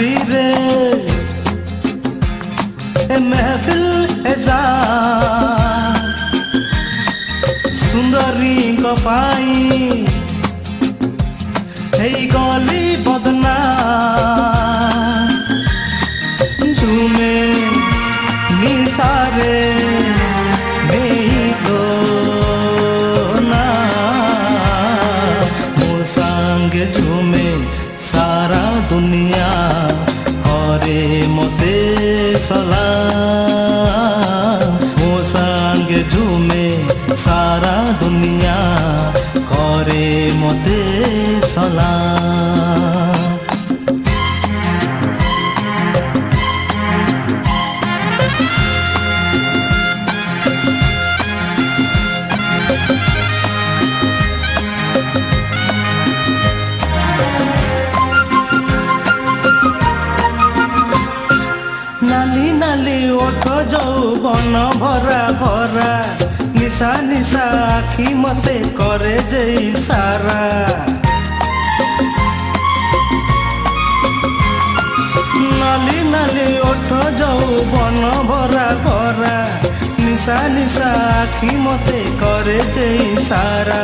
ରାତିରେ महफिल एजा सुंदरी को पाई हे गली बदना झूमे निसारे नहीं तो ना मो संगे झूमे सारा दुनिया करे मते सलाम मो संगे झूमे सारा दुनिया करे मते सलाम। नाली नाली ओठ जौवन भरा भरा निशा निशा आखी मते करे जे इशारा नाली नाली ओठ जौवन भरा भरा निशा निशा आखी मते करे जे इशारा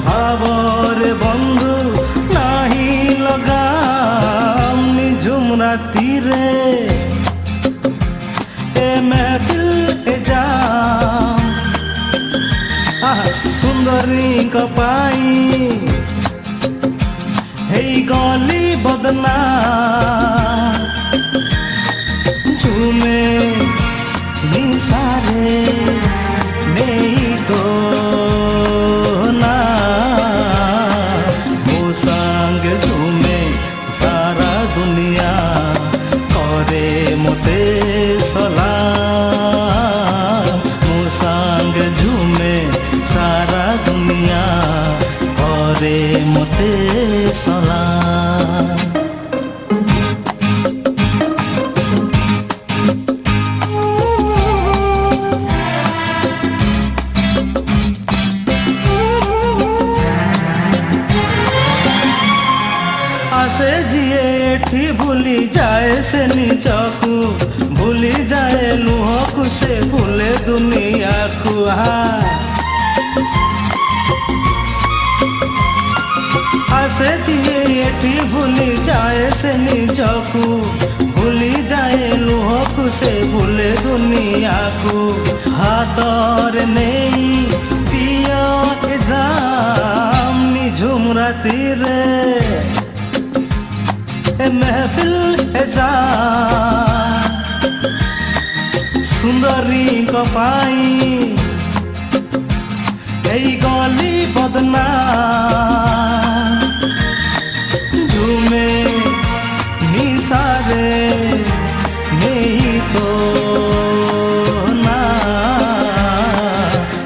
भावरे बंधु नाही लगाम निझुम रातिरे महफिल एजा सुंदरी को पाई हे गली बदना झूमे निसारे नहीं तो ना वो संग झूमे सारा दुनिया करे मते सलाम मो संग झूमे सारा दुनिया करे मते सलाम। आसे जिए एठी भूली जाए से निजकू भूली जाए लुहकू से भूले दुनिया को आसे जिए एठी भूली जाए से निजकू भूली जाए लुहकू से भूले दुनिया को हाथर नहीं पिया एजाम निझुम रातिरे महफिल एजा सुंदरी को पाई हे गली बदना झूमे निसारे नहीं तो ना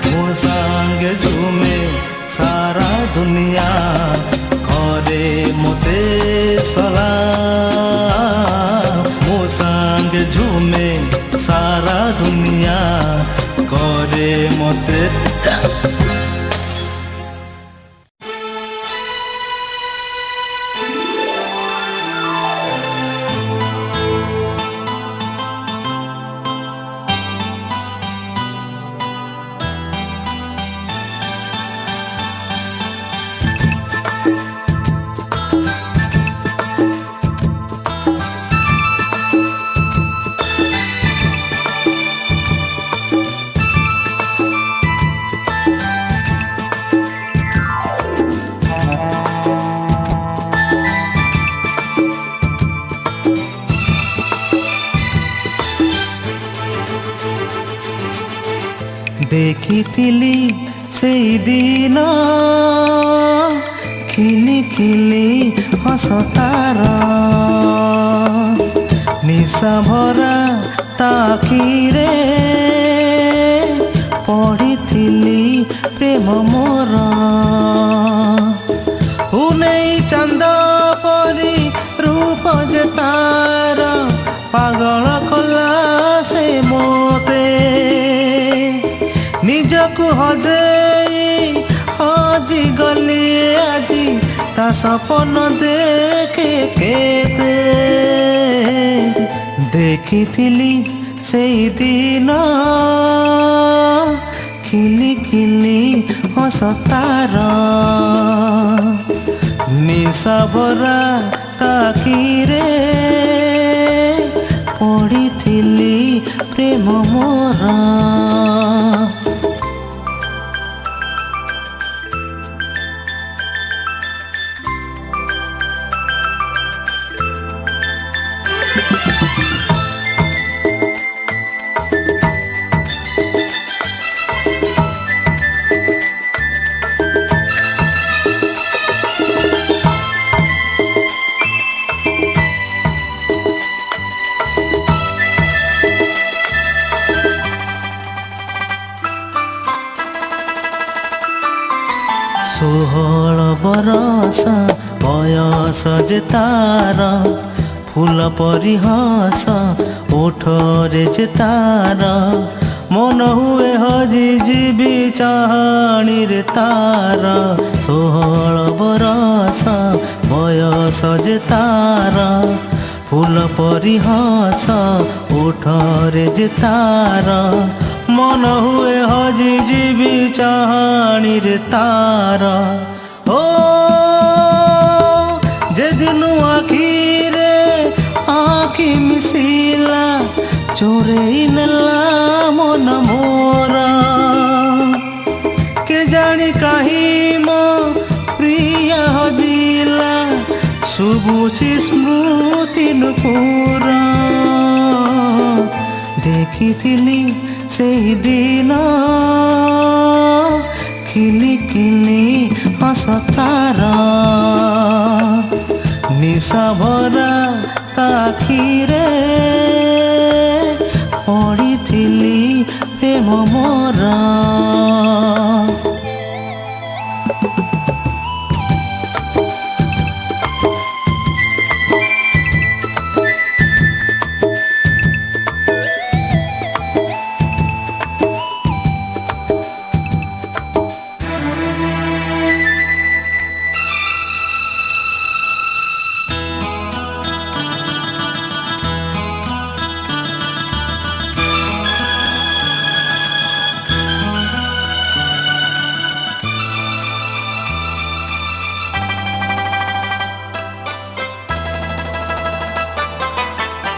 मो संगे झूमे सारा दुनिया करे मते सलाम मो संगे झूमे सारा दुनिया करे मते देखिथिली सेई दिन खिली खिली हस तार निशा भरा ताखिरे पढ़िथिली प्रेम मोर उनेई चंद परी रूप जे तार पागल कला से मोते निजकु हजे हजी गली आजी ता सपन देखे केते देखिथिली सेई दिन खिली खिली हस तार निशा भरा ताकिरे पढ़िथिली प्रेम मोरा। षोहल बरस बयस जे तार फूल परी हस ओठरे जे तार मन हुए हजी जीवी चाहाणी रे तार। षोहल बरस बयस जे तार फूल परी हस ओठरे जे तार मन हुए हजी जीवी चाहाणी रे तार। ओ जे दिनु आखिरे आखि मिसिला चोरेई नेला मन मोरा के जानी कहीं मो प्रिया हजिला शुभुची स्मृति नुपुरा देखिथिली सेई दिन खिली खिली हस तार निशा भरा ताखिरे पढ़िथिली प्रेम मोरा।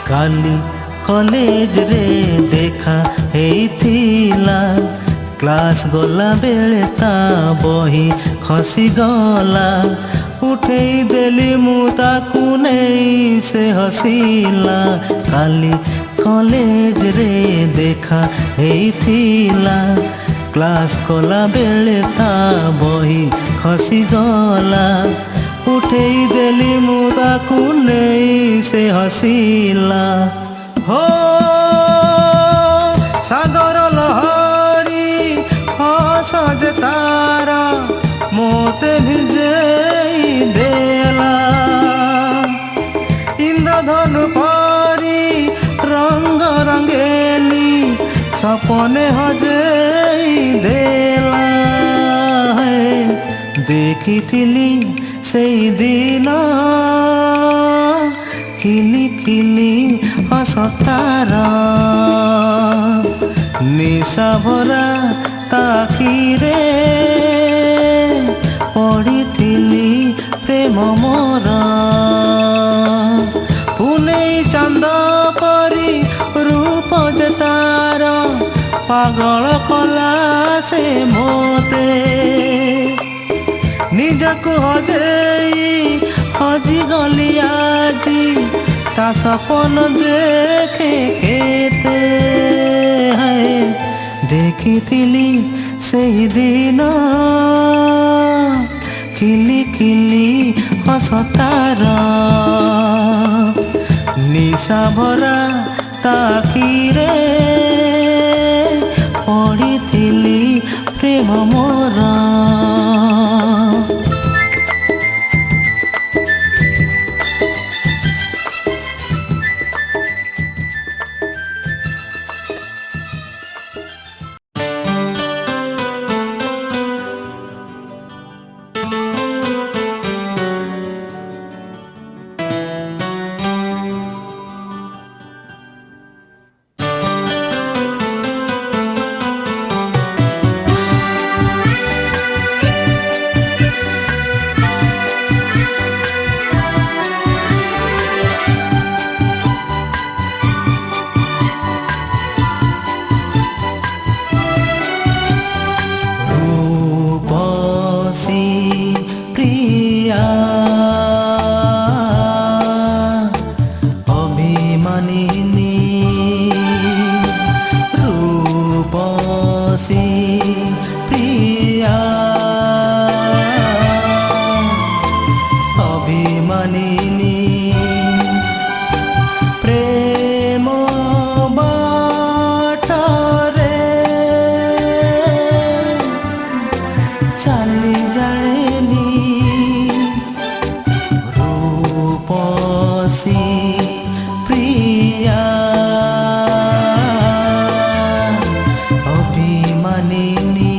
काली कॉलेज रे देखा हेइथिला क्लास गला बेले ता बही खसी गला उठेई देली मु ताकू नहीं से हसीला। काली कॉलेज रे देखा हेइथिला क्लास गला बेले ता बही खसी गला उठेई देली मु ताकू नहीं से हसीला। हो सागर लहरी हस जे तारा मोते भिजेई देला इंद्रधनु परी रंग रंगेली सपने हजेई देला। देखिथिली सेई दिन खिली खिली हस तार निशा भरा ताकिरे पढ़िथिली प्रेम मोरा। पुनेई चांद परी रूप जे तार पागल कला से मोते निजको हजेई हजी गली आजी ता सपन देखे केते है देखिथिली सेई दिन खिली खिली हस तार निशा भरा ताकिरे पढ़िथिली प्रेम मोरा। প্রিয়া অভিমানিনী প্রেম বাটরে চালি জানেনি রূপসী প্রিয়া অভিমানিনী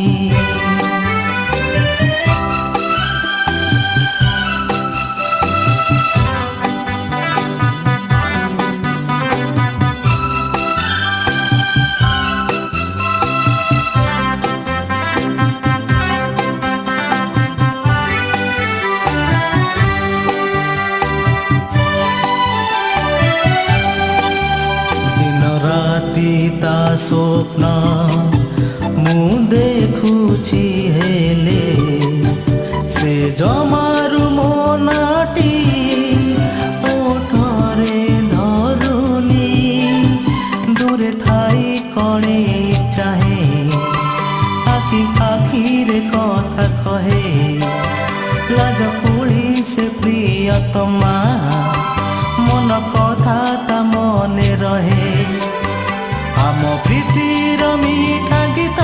ता स्वप्न मु देखुची हेले से जमारु मोनाटी ओठरे धरुनी दूरे थाई कणे चाहे आखि आखिरे कथा कहे लाज कुली से प्रियतमा मन कथा ता मने रहे आम प्रीतिर मीठा गीत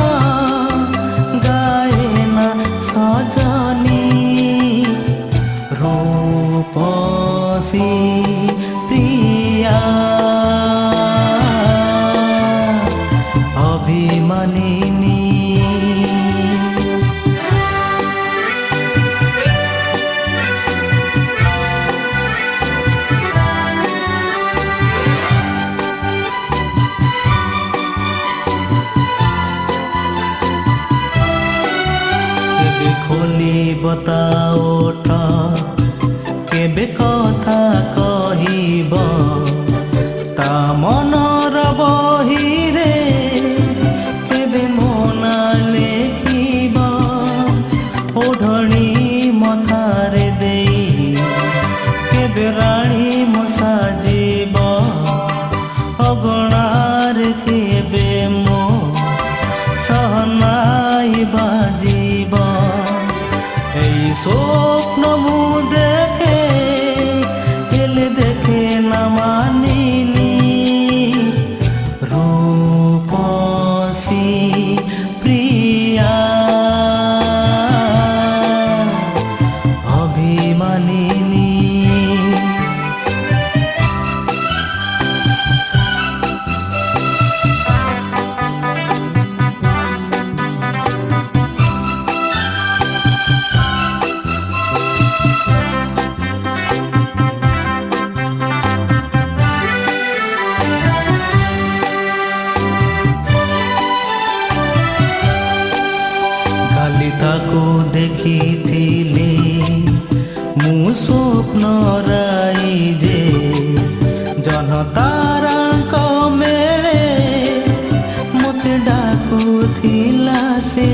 गाएना सजनी रूपसी प्रिया अभिमानिनी खोली बताओट केबे कथा कहिब ता मनर बहिरे केबे मना लेखिब ओढ़णी मथारे देई केबे राणी मसाजिब अगणार केबे मो सहनाई बाजिब स्वप्न मु देखे एले देखे न मानिनी रूपसी प्रिया अभिमानिनी ताको देखिथिली मु स्वप्न राई जे जनतारांक मेले मते डाकुथिला से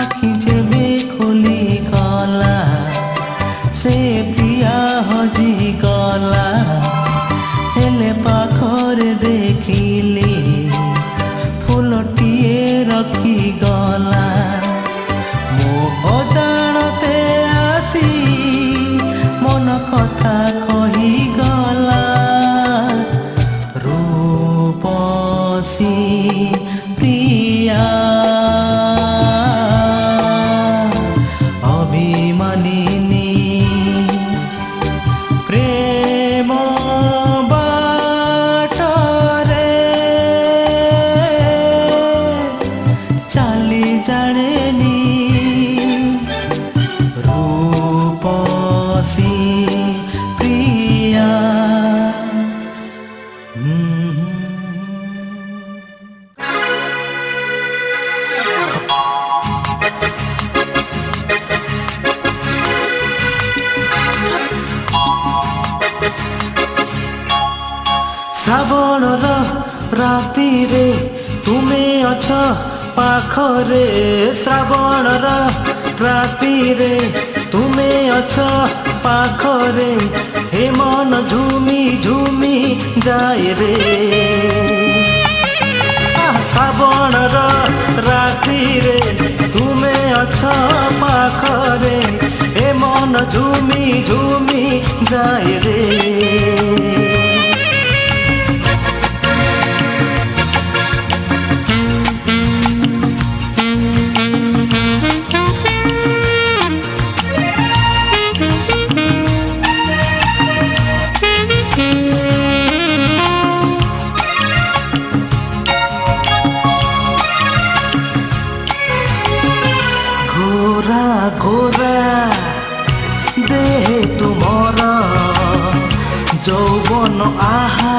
आखि जेबे खोली गला से प्रिया हजी गला हेले पाखरे देखिली फूलटिए रखी गला अजाणते आसी मन कथा कही गला रूपसी प्रिया अभिमानिनी प्रेम बाटरे चाली जानेनी रूपसी प्रिया श्रावणर राति रे तुमे अछ पाखरे श्रावणर राति रे तुमे अछ पाखरे हे मन झुमी झुमी जाए रे ଶ୍ରାବଣର ରାତିରେ ତୁମେ ଅଛ ପାଖରେ ଏ ମନ ଝୁମି ଝୁମି ଯାଏ ରେ। ଗୋରା ଦେହ ତୁମର ଯୌବନ ଆହା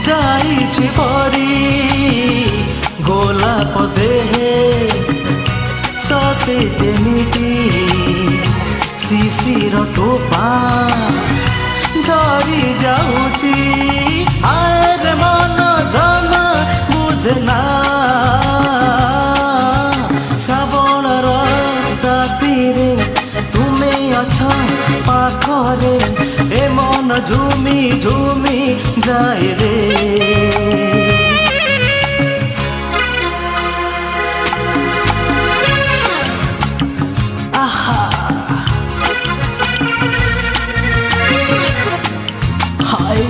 ଯାଇଛି ପରି ଗୋଲାପ ଦେହେ ସତେ ଯେମିତି ଶିଶିର ଟୋପା ଝରି ଯାଉଛି ଆରେ ମନ ଜମା ବୁଝେ ନା। ଶ୍ରାବଣର ରାତିରେ ତୁମେ ଅଛ ପାଖରେ ଏ ମନ ଝୁମି ଝୁମି ଯାଏ ରେ। ଆହା ହାୟ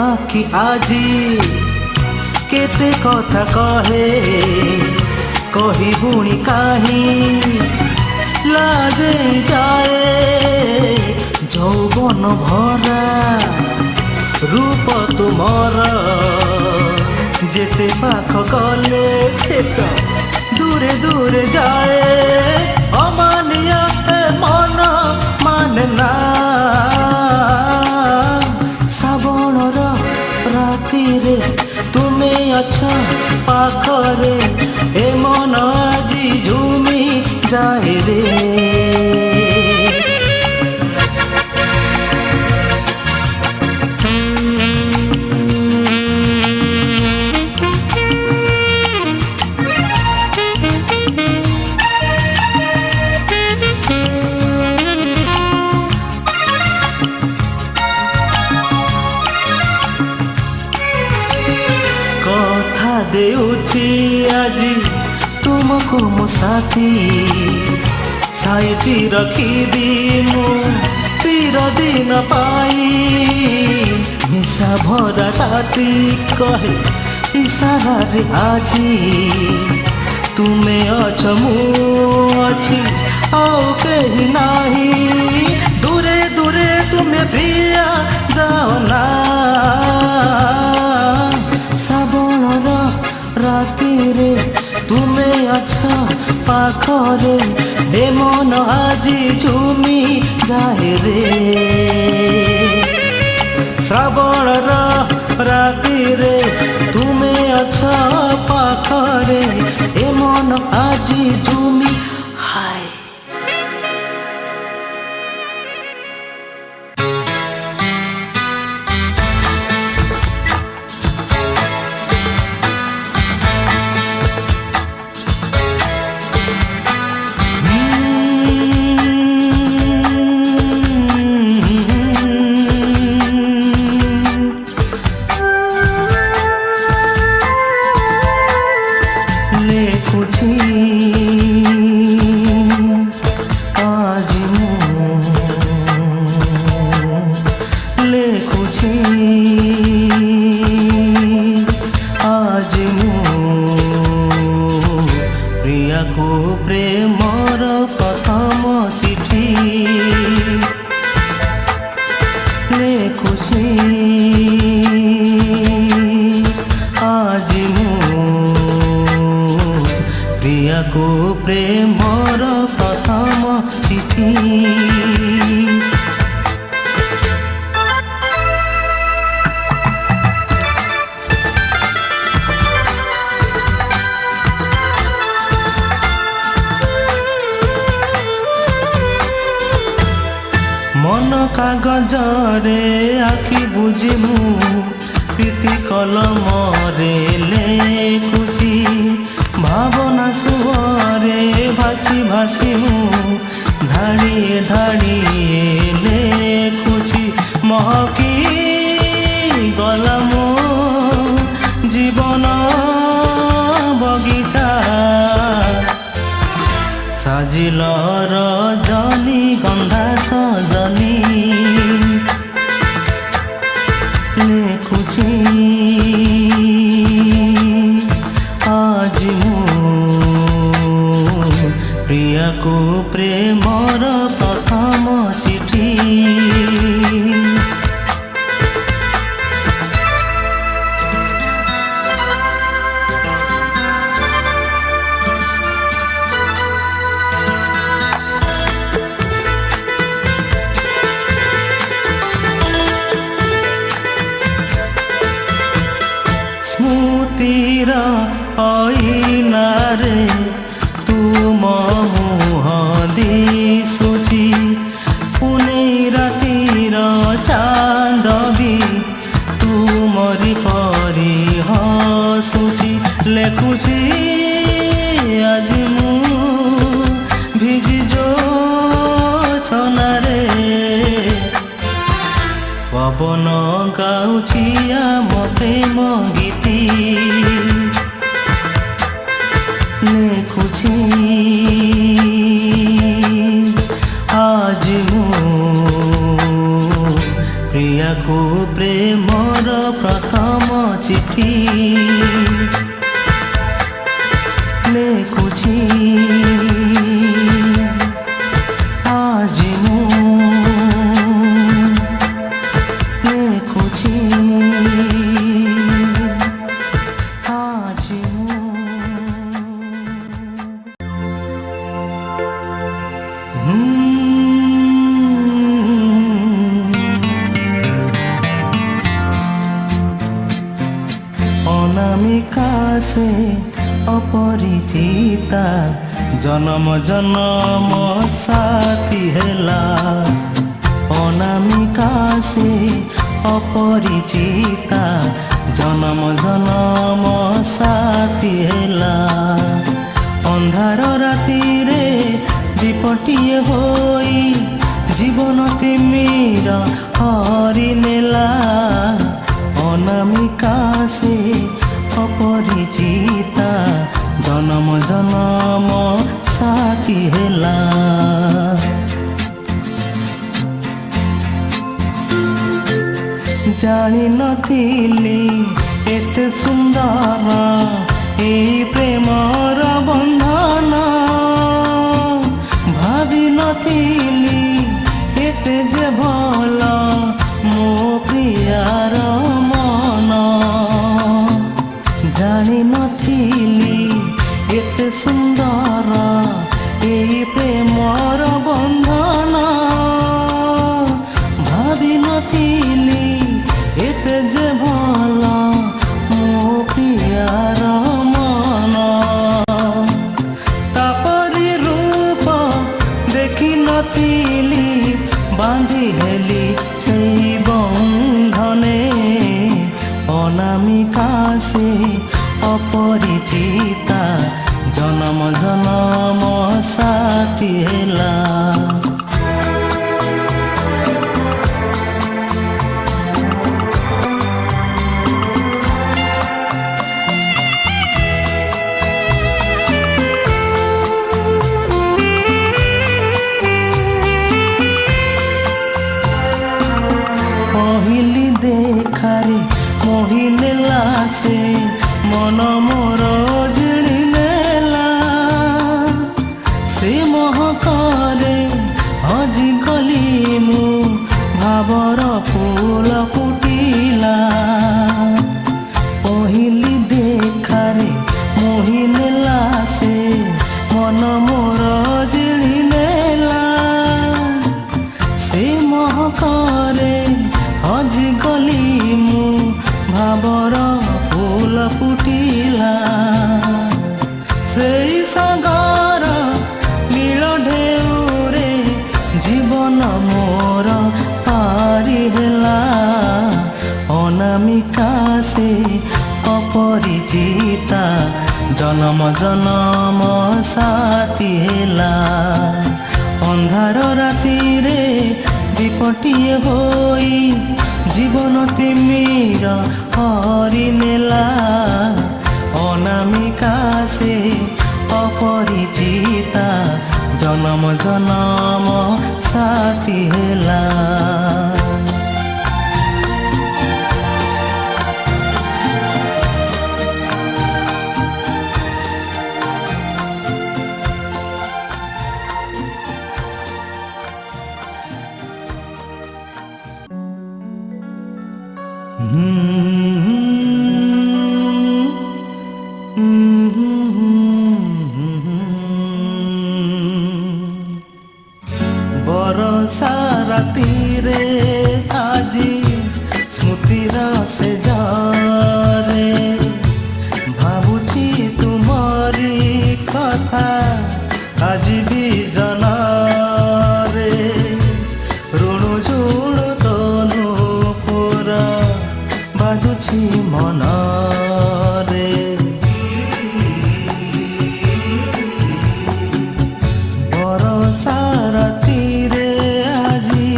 ଆଖି ଆଜି କେତେ କଥା କହେ କହିବୁଣି କାହିଁ ଲାଜେ ଯାଏ ଯୌବନ ଭରା ରୂପ ତୁମର ଯେତେ ପାଖ ଗଲେ ସେ ତ ଦୂରେ ଦୂରେ ଯାଏ ଅମାନିଆ ମନ ମାନେ ନା। ଶ୍ରାବଣର ରାତିରେ ତୁମେ ଅଛ ପାଖରେ ଏ ମନ ଆଜି ଝୁମି ଯାଏ ରେ। ଦେଉଛି ଆଜି ତୁମକୁ ମୋ ସାଥୀ ସାଇତି ରଖିବି ମୁଁ ଚିରଦିନ ପାଇଁ ନିଶା ଭରା ରାତି କହେ ଇଶାରାରେ ଆଜି ତୁମେ ଅଛ ମୁଁ ଅଛି ଆଉ କେହି ନାହିଁ ଦୂରେ ଦୂରେ ତୁମେ ପ୍ରିୟା ଯାଅ ନା। ଶ୍ରାବଣର ରାତିରେ ତୁମେ ଅଛ ପାଖରେ ଏ ମନ ଆଜି ଝୁମି ଯାଏ ରେ। ଶ୍ରାବଣର ରାତିରେ ତୁମେ ଅଛ ପାଖରେ ଏ ମନ ଆଜି ଝୁମି ହାୟ। ପ୍ରେମର ପ୍ରଥମ ଚିଠି ଲେଖୁଛି ଆଜି ମୁଁ ପ୍ରିୟାକୁ ପ୍ରେମର ପ୍ରଥମ ଚିଠି। ମନ କାଗଜରେ ଆଖି ବୁଜି ମୁଁ ପ୍ରୀତି କଲମରେ ଲେଖୁଛି ଭାବନା ସୁଅରେ ଭାସି ଭାସି ମୁଁ ଧାଡ଼ିଏ ଧାଡ଼ିଏ ଲେଖୁଛି ମହକି ଗଲା ମୋ ଜୀବନ ବଗିଚା ସାଜିଲ ରଜନୀ ଗନ୍ଧା ସଜନୀ ଲେଖୁଛି ଆଜି ମୁଁ ପ୍ରିୟାକୁ ପ୍ରେମର ପ୍ରଥମ ଚିଠି ସ୍ମୃତିର ଅଇନାରେ ତୁମ ମୁହଁ ଦିଶୁଛି ପୁନେଇ ରାତିର ଚାନ୍ଦ ବି ତୁମରି ପରି ହସୁଛି ଲେଖୁଛି ଆଜି ମୁଁ ଭିଜି ଜୋଛନାରେ ପବନ ଗାଉଛି ଆମ ପ୍ରେମ ଗୀତି ଲେଖୁଛି ଆଜି ମୁଁ ପ୍ରିୟାକୁ ପ୍ରେମର ପ୍ରଥମ ଚିଠି ଲେଖୁଛି ଆଜି ମୁଁ ଲେଖୁଛି ଆଜି ମୁଁ অনামিকা সে অপরিচিতা জনম জনম সাথী হেলা অনামিকা সে অপরিচিতা জনম জনম সাথী হেলা ଅନ୍ଧାର ରାତିରେ ଦୀପଟିଏ ହୋଇ ଜୀବନ ତିମିର ହରି ନେଲା ଅନାମିକା ସେ ଅପରିଚିତା ଜନମ ଜନମ ସାଥୀ ହେଲା ଜାଣିନଥିଲି ଏତେ ସୁନ୍ଦର এই প্রেমর বন্ধন ভাবিনଥିଲି এতে যে ভাল ମୋ ପ୍ରିୟାର ମନ ଜାଣିନଥିଲି ଏତେ ସୁନ୍ଦର এই ପ୍ରେମର ବନ୍ଧନ ଭାବିନଥିଲି ଏତେ ଯେ ଭଲ ମୋ ପ୍ରିୟାର ଦେଖିନଥିଲି ବାନ୍ଧି ହେଲି ସେଇ ବନ୍ଧନେ অনামিকা সে অপরিচিতা জনম জনম সাথী হেলা পহিলি দেখারে মোহি নেলা সে মন মোর জিণি নেলা সে মহকরে হজি গলি মু ভাবর ফুল ফুটিলা পহিলি দেখারে মোহি নেলা সে মন মোর জিণি নেলা সে মহকরে হজি গলি মু ভাবর ফুল ফুটিলা সেই সাগর নীল ঢেউরে জীবন মোর পারি হেলা অনামিকা সে অপরিচিতা জনম জনম সাথী হেলা ଅନ୍ଧାର ରାତିରେ ଦୀପଟିଏ ହୋଇ ଜୀବନ ତିମିର ହରି ନେଲା। ଅନାମିକା ସେ ଅପରିଚିତା ଜନମ ଜନମ ସାଥୀ ହେଲା। बरसा रातिरे आजी स्मृतिर से जारे भावुची तुमरी कथा आज भी जनारे ऋणु झुणु तनु पुरा बाजुची मनरे बरसा रातिरे आजी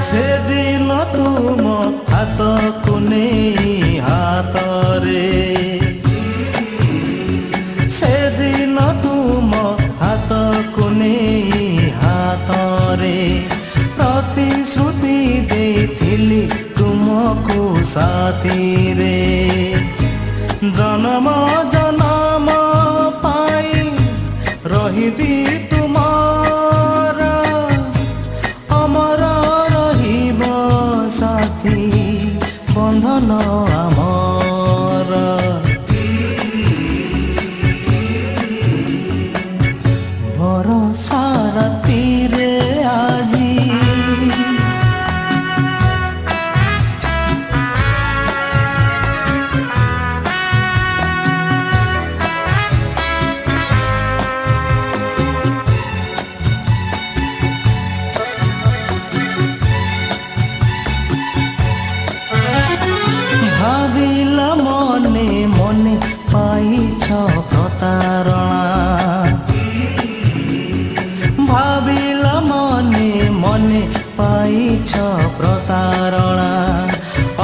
से दिन तुम हाथ को नहीं हाथरे से दिन तुम हाथ को नहीं हाथरे प्रतिश्रुति देथिली तुमको साथी रे जन्म जन्म पाई रहिबी तुमार अमर रहिब साथी बंधन आमर। बरसा रातिरे आजी भाविल मने मने पाइछ प्रतारणा भाविल मने मने पाइछ प्रतारणा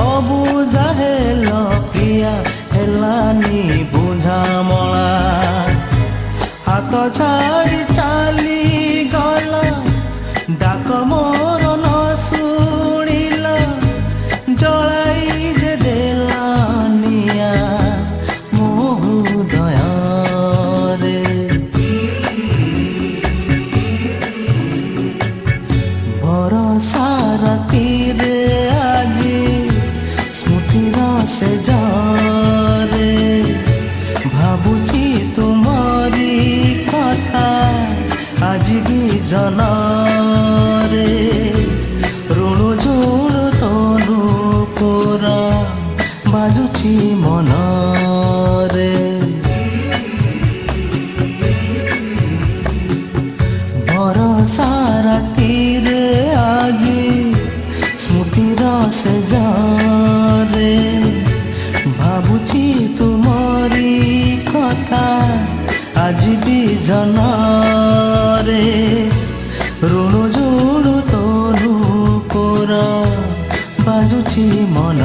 अबुझा हेल प्रिया हेलानी बुझामला हाथ छाड़ी चाली गला डाक मोर न शुणिला जलाई जे देला निया मोहुदयरे बरसा रातिरे आजी स्मृतिर से जारे भावुची तुमरी कथा आज भी जनारे ऋणु झुणु तनु पुरा बाजुची मनरे बरसा रातिरे आजी स्मृतिर से जारे भावुची तुमरी कथा आज भी जनारे ऋणु झुणु तनु पुरा बाजुची मन।